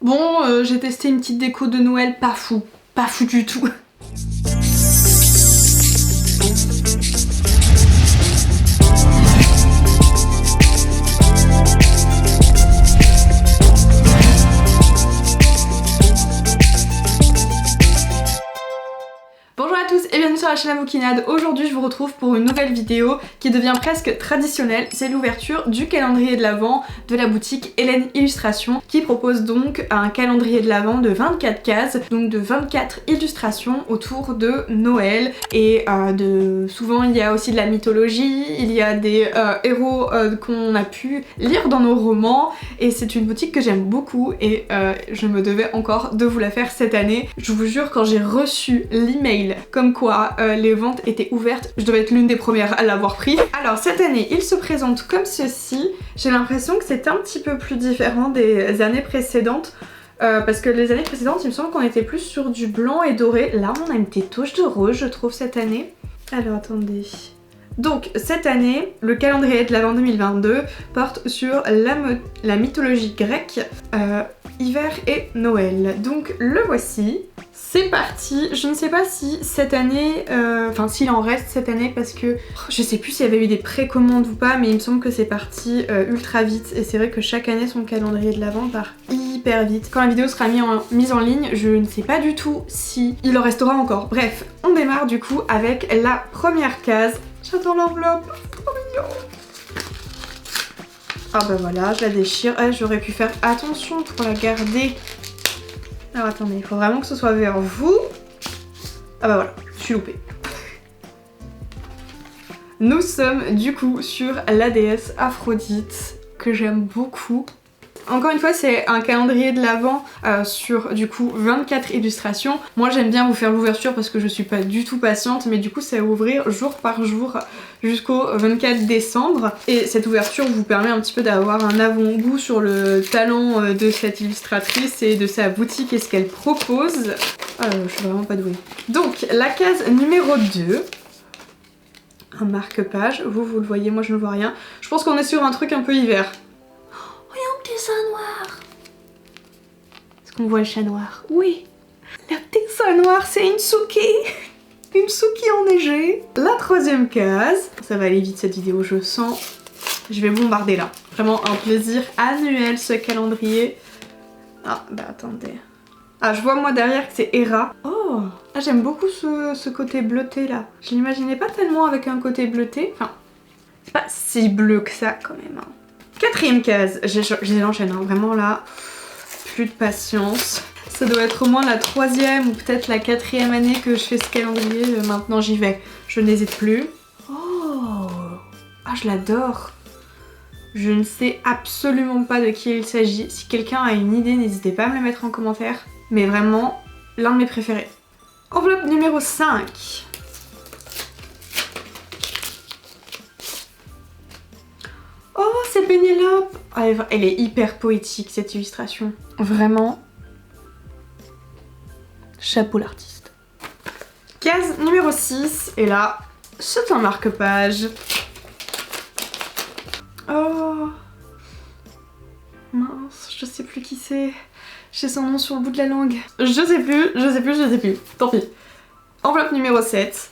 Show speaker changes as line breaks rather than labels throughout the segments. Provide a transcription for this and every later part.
Bon, j'ai testé une petite déco de Noël, pas fou du tout. Bonjour à tous et bienvenue sur la chaîne Avokinade. Aujourd'hui je vous retrouve pour une nouvelle vidéo qui devient presque traditionnelle. C'est l'ouverture du calendrier de l'Avent de la boutique Hélène Illustration qui propose donc un calendrier de l'Avent de 24 cases, donc de 24 illustrations autour de Noël et souvent il y a aussi de la mythologie, il y a des héros qu'on a pu lire dans nos romans et c'est une boutique que j'aime beaucoup et je me devais encore de vous la faire cette année. Je vous jure, quand j'ai reçu l'email comme quoi les ventes étaient ouvertes, je devais être l'une des premières à l'avoir pris. Alors cette année il se présente comme ceci. J'ai l'impression que c'est un petit peu plus différent des années précédentes parce que les années précédentes il me semble qu'on était plus sur du blanc et doré. Là on a une petite touche de rose je trouve cette année. Alors attendez. Donc cette année, le calendrier de l'Avent 2022 porte sur la mythologie grecque, hiver et Noël. Donc le voici. C'est parti. Je ne sais pas si cette année, enfin s'il en reste cette année parce que je sais plus s'il y avait eu des précommandes ou pas, mais il me semble que c'est parti ultra vite et c'est vrai que chaque année son calendrier de l'Avent part hyper vite. Quand la vidéo sera mise en ligne, je ne sais pas du tout si il en restera encore. Bref, on démarre du coup avec la première case. J'adore l'enveloppe, trop mignon. Ah bah voilà, je la déchire. Ah, j'aurais pu faire attention pour la garder. Alors attendez, il faut vraiment que ce soit vers vous. Ah bah voilà, je suis loupée. Nous sommes du coup sur la déesse Aphrodite, que j'aime beaucoup. Encore une fois, c'est un calendrier de l'Avent sur du coup 24 illustrations. Moi j'aime bien vous faire l'ouverture parce que je suis pas du tout patiente, mais du coup c'est à ouvrir jour par jour jusqu'au 24 décembre. Et cette ouverture vous permet un petit peu d'avoir un avant-goût sur le talent de cette illustratrice et de sa boutique et ce qu'elle propose. Je suis vraiment pas douée. Donc la case numéro 2. Un marque-page, vous le voyez, moi je ne vois rien. Je pense qu'on est sur un truc un peu hiver. Petit chat noir. Est-ce qu'on voit le chat noir? Oui. Le petit chat noir, c'est une Suki. Une Suki enneigée. La troisième case. Ça va aller vite cette vidéo, je sens. Je vais bombarder là. Vraiment un plaisir annuel ce calendrier. Ah, bah attendez. Ah, je vois moi derrière que c'est Hera. Oh, ah, j'aime beaucoup ce côté bleuté là. Je l'imaginais pas tellement avec un côté bleuté. Enfin, c'est pas si bleu que ça quand même. Hein. Quatrième case, j'ai l'enchaîne, hein. Vraiment là, plus de patience. Ça doit être au moins la troisième ou peut-être la quatrième année que je fais ce calendrier, maintenant j'y vais, je n'hésite plus. Oh, ah je l'adore. Je ne sais absolument pas de qui il s'agit. Si quelqu'un a une idée, n'hésitez pas à me la mettre en commentaire. Mais vraiment, l'un de mes préférés. Enveloppe numéro 5. Oh, c'est Pénélope! Elle est hyper poétique cette illustration. Vraiment. Chapeau l'artiste. Case numéro 6. Et là, c'est un marque-page. Oh. Mince, je sais plus qui c'est. J'ai son nom sur le bout de la langue. Je sais plus. Tant pis. Enveloppe numéro 7.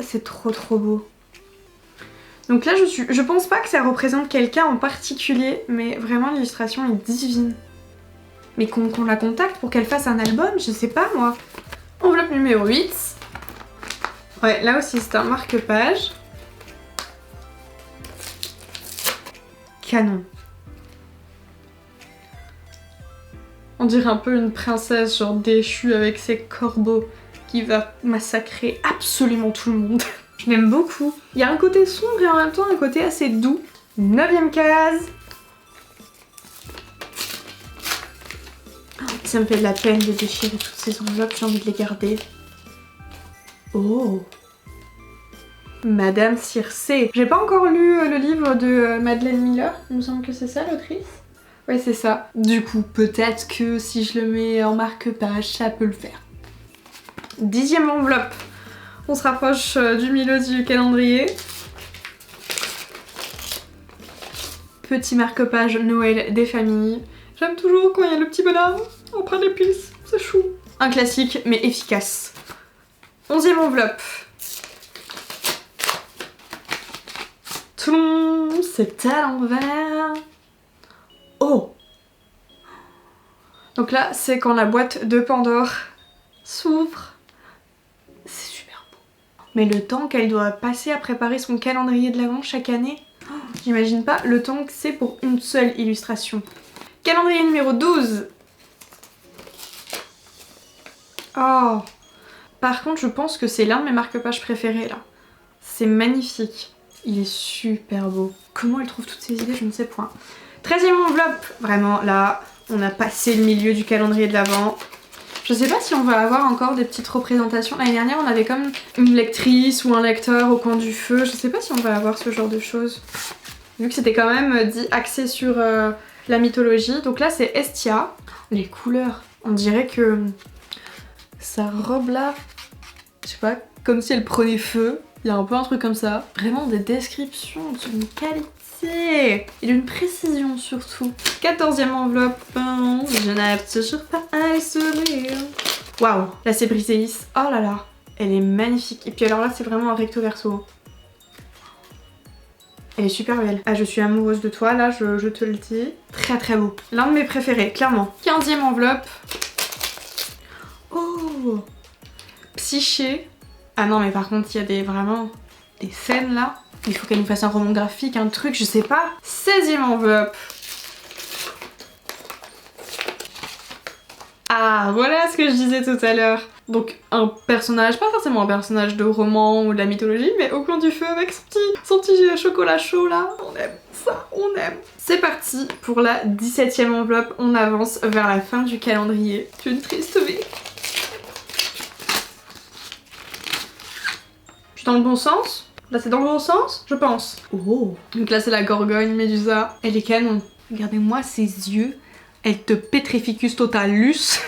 C'est trop beau. Donc là je pense pas que ça représente quelqu'un en particulier, mais vraiment l'illustration est divine. Mais qu'on la contacte pour qu'elle fasse un album, je sais pas moi. Enveloppe numéro 8. Ouais, là aussi c'est un marque-page. Canon. On dirait un peu une princesse genre déchue avec ses corbeaux qui va massacrer absolument tout le monde. Je l'aime beaucoup. Il y a un côté sombre et en même temps un côté assez doux. 9ème case. Oh, ça me fait de la peine de déchirer toutes ces enveloppes, j'ai envie de les garder. Oh, Madame Circé. J'ai pas encore lu le livre de Madeleine Miller, il me semble que c'est ça l'autrice. Ouais c'est ça. Du coup peut-être que si je le mets en marque-page ça peut le faire. 10ème enveloppe. On se rapproche du milieu du calendrier. petit marque-page Noël des familles. J'aime toujours quand il y a le petit bonhomme empreint d'épices, c'est chou. Un classique mais efficace. 11e enveloppe. Tchoum, c'est à l'envers. Oh! Donc là, c'est quand la boîte de Pandore s'ouvre. C'est super beau. Mais le temps qu'elle doit passer à préparer son calendrier de l'Avent chaque année, oh, j'imagine pas le temps que c'est pour une seule illustration. Calendrier numéro 12. Oh! Par contre, je pense que c'est l'un de mes marque-pages préférés là. C'est magnifique. Il est super beau. Comment elle trouve toutes ces idées, je ne sais point. 13e enveloppe. Vraiment, là, on a passé le milieu du calendrier de l'Avent. Je sais pas si on va avoir encore des petites représentations. L'année dernière, on avait comme une lectrice ou un lecteur au coin du feu. Je sais pas si on va avoir ce genre de choses. Vu que c'était quand même dit axé sur la mythologie. Donc là, c'est Estia. Les couleurs, on dirait que sa robe là, je sais pas, comme si elle prenait feu. Il y a un peu un truc comme ça. Vraiment des descriptions d'une qualité et d'une précision surtout. 14e enveloppe. Je n'arrive toujours pas à sourire. Waouh, là c'est Briseis. Oh là là, elle est magnifique. Et puis alors là c'est vraiment un recto verso. Elle est super belle. Ah, je suis amoureuse de toi là, je te le dis. Très très beau. L'un de mes préférés, clairement. 15e enveloppe. Oh, Psyché. Ah non mais par contre il y a vraiment des scènes là. Il faut qu'elle nous fasse un roman graphique, un truc, je sais pas. 16e enveloppe. Ah voilà ce que je disais tout à l'heure. Donc un personnage, pas forcément un personnage de roman ou de la mythologie, mais au coin du feu avec son petit chocolat chaud là. On aime ça, on aime. C'est parti pour la 17e enveloppe. On avance vers la fin du calendrier. C'est une triste vie. Je suis dans le bon sens? Là c'est dans le bon sens? Je pense. Oh. Donc là c'est la Gorgogne Médusa. Elle est canon. Regardez-moi ses yeux. Elle te pétrificus totalus.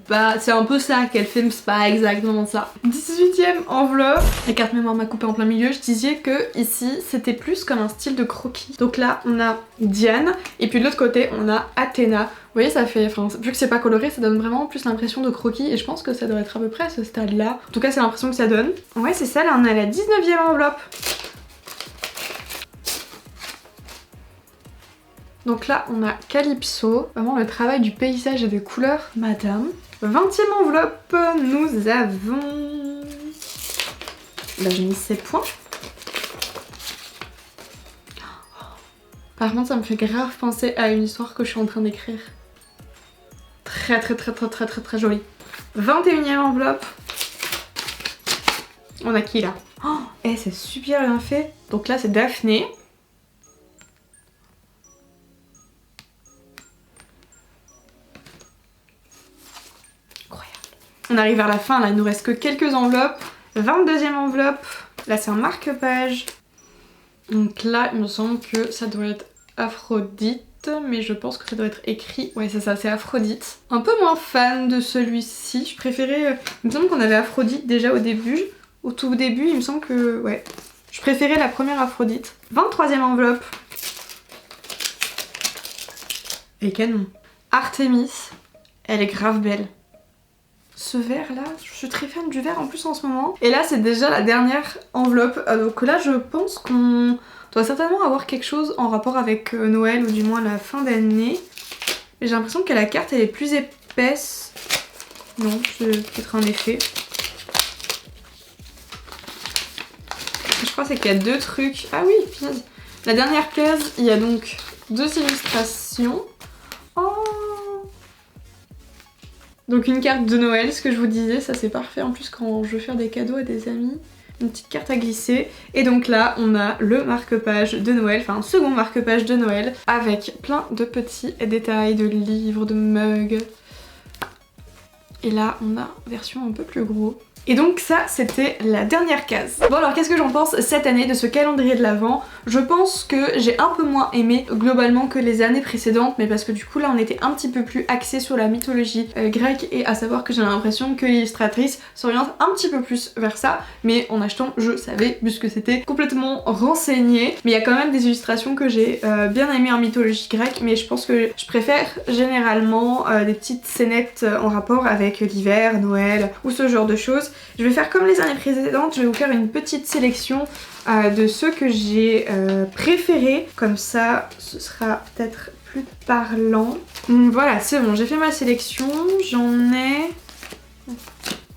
Bah c'est un peu ça qu'elle fait, mais c'est pas exactement ça. 18e enveloppe. La carte mémoire m'a coupé en plein milieu. Je disais que ici c'était plus comme un style de croquis. Donc là on a Diane et puis de l'autre côté on a Athéna. Vous voyez ça fait, enfin vu que c'est pas coloré ça donne vraiment plus l'impression de croquis et je pense que ça doit être à peu près à ce stade là. En tout cas c'est l'impression que ça donne. Ouais c'est ça, là on a la 19e enveloppe. Donc là, on a Calypso, vraiment le travail du paysage et des couleurs, madame. 20e enveloppe, nous avons... Là, j'ai mis 7 points. Par contre, ça me fait grave penser à une histoire que je suis en train d'écrire. Très jolie. 21e enveloppe. On a qui là? Oh, et c'est super bien fait. Donc là, c'est Daphné. On arrive vers la fin, là il nous reste que quelques enveloppes. 22e enveloppe, là c'est un marque-page. Donc là il me semble que ça doit être Aphrodite, mais je pense que ça doit être écrit. Ouais c'est ça, c'est Aphrodite. Un peu moins fan de celui-ci, je préférais... Il me semble qu'on avait Aphrodite déjà au début. Au tout début il me semble que... Ouais, je préférais la première Aphrodite. 23e enveloppe. Et canon. Artémis, elle est grave belle. Ce vert là, je suis très fan du vert en plus en ce moment. Et là c'est déjà la dernière enveloppe, donc là je pense qu'on doit certainement avoir quelque chose en rapport avec Noël ou du moins la fin d'année. J'ai l'impression que la carte elle est plus épaisse. Non, c'est peut-être un effet. Je crois c'est qu'il y a deux trucs. Ah oui, punaise. La dernière case, il y a donc deux illustrations. Oh! Donc une carte de Noël, ce que je vous disais, ça c'est parfait en plus quand je veux faire des cadeaux à des amis. Une petite carte à glisser. Et donc là, on a le marque-page de Noël, enfin un second marque-page de Noël, avec plein de petits détails, de livres, de mugs. Et là, on a version un peu plus gros. Et donc ça c'était la dernière case. Bon alors qu'est-ce que j'en pense cette année de ce calendrier de l'Avent? Je pense que j'ai un peu moins aimé globalement que les années précédentes, mais parce que du coup là on était un petit peu plus axé sur la mythologie grecque, et à savoir que j'ai l'impression que l'illustratrice s'oriente un petit peu plus vers ça, mais en achetant je savais puisque c'était complètement renseigné. Mais il y a quand même des illustrations que j'ai bien aimées en mythologie grecque, mais je pense que je préfère généralement des petites scénettes en rapport avec l'hiver, Noël ou ce genre de choses. Je vais faire comme les années précédentes, je vais vous faire une petite sélection de ceux que j'ai préférés, comme ça ce sera peut-être plus parlant. Voilà, c'est bon, j'ai fait ma sélection, j'en ai...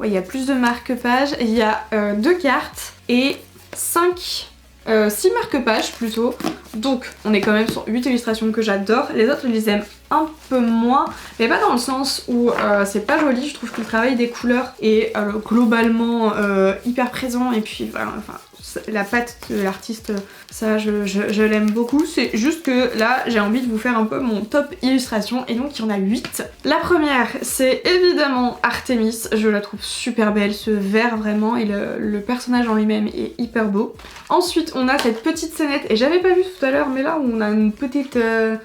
Ouais, il y a plus de marque-pages, il y a 2 cartes et 6 marque-pages plutôt, donc on est quand même sur 8 illustrations que j'adore. Les autres je les aime un peu moins, mais pas dans le sens où c'est pas joli, je trouve que le travail des couleurs est globalement hyper présent, et puis voilà, enfin la patte de l'artiste, ça je l'aime beaucoup. C'est juste que là j'ai envie de vous faire un peu mon top illustration, et donc il y en a 8. La première c'est évidemment Artemis, je la trouve super belle, ce vert vraiment, et le personnage en lui-même est hyper beau. Ensuite on a cette petite scénette, et j'avais pas vu tout à l'heure, mais là on a une petite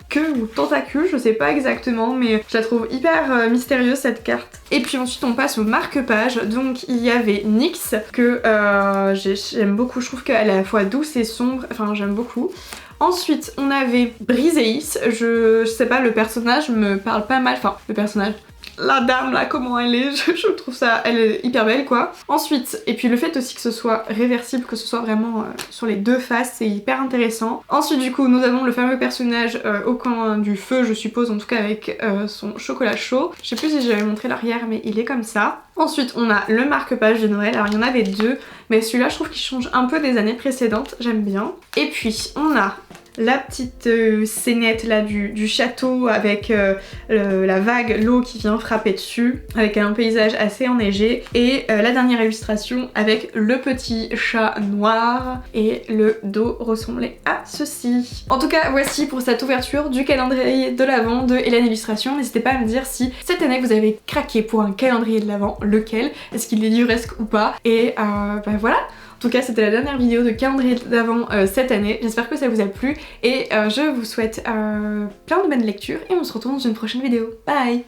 queue ou tentacule, je sais pas exactement, mais je la trouve hyper mystérieuse cette carte. Et puis ensuite on passe au marque-page, donc il y avait Nyx que j'aime beaucoup, je trouve qu'elle est à la fois douce et sombre, enfin j'aime beaucoup. Ensuite on avait Briseis, je sais pas, le personnage me parle pas mal, enfin le personnage, la dame là, comment elle est, je trouve ça, elle est hyper belle quoi. Ensuite, et puis le fait aussi que ce soit réversible, que ce soit vraiment sur les deux faces, c'est hyper intéressant. Ensuite du coup nous avons le fameux personnage au coin du feu, je suppose, en tout cas avec son chocolat chaud. Je sais plus si j'avais montré l'arrière, mais il est comme ça. Ensuite on a le marque-page de Noël, alors il y en avait 2, mais celui-là je trouve qu'il change un peu des années précédentes, j'aime bien. Et puis on a la petite scénette là du château avec la vague, l'eau qui vient frapper dessus, avec un paysage assez enneigé, et la dernière illustration avec le petit chat noir, et le dos ressemblait à ceci. En tout cas voici pour cette ouverture du calendrier de l'Avent de Hélène Illustration. N'hésitez pas à me dire si cette année vous avez craqué pour un calendrier de l'Avent, lequel, est-ce qu'il est livresque ou pas, et bah voilà. En tout cas c'était la dernière vidéo de calendrier d'Avent cette année, j'espère que ça vous a plu, et je vous souhaite plein de bonnes lectures, et on se retrouve dans une prochaine vidéo. Bye!